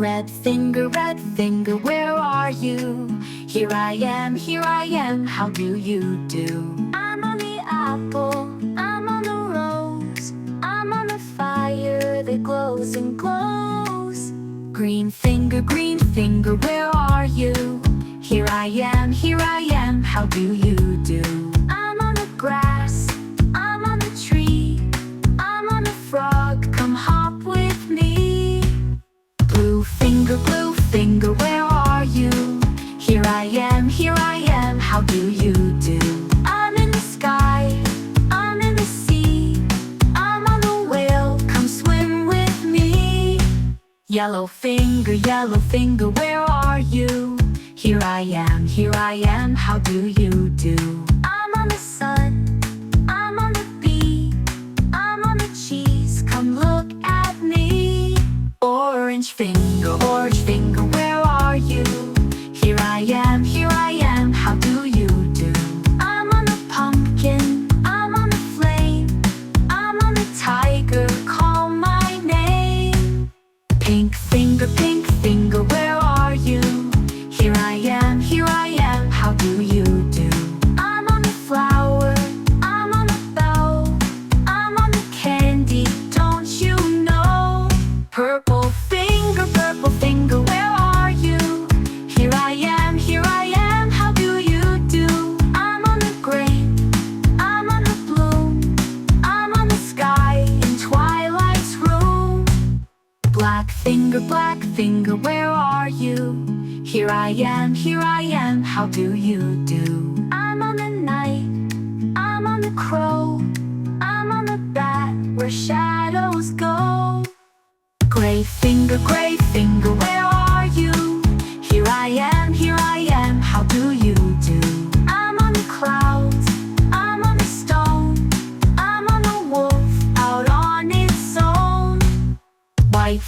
red finger, where are you? Here I am, how do you do? I'm on the apple, I'm on the rose, I'm on the fire that glows and glows. Green finger, where are you? Here I am, how do you do? I'm on the grass, I'm on the tree, I'm on the frog, come hop with me. Blue finger, where are you? Here I am, how do you do? I'm in the sky, I'm in the sea, I'm on the whale, come swim with me. Yellow finger, where are you? Here I am, how do you do? I'm on the sun, I'm on the bee, I'm on the cheese, come look at me. Orange finger, where are you? Here I am, how do you do? I'm on the pumpkin, I'm on the flame, I'm on the tiger, call my name. Pink finger, where are you? Here I am, how do you do? I'm on the flower, I'm on the bell, I'm on the candy, don't you know? Purple finger, where are you? Here I am, how do you do? I'm on the grape, I'm on the bloom, I'm on the sky in twilight's room. Black finger, where are you? Here I am, how do you do? I'm on the night, I'm on the crow, I'm on the bat, where shadows go. Gray finger, where are you? Here I am, how do you do? I'm on the clouds, I'm on the stone, I'm on the wolf, out on its own. White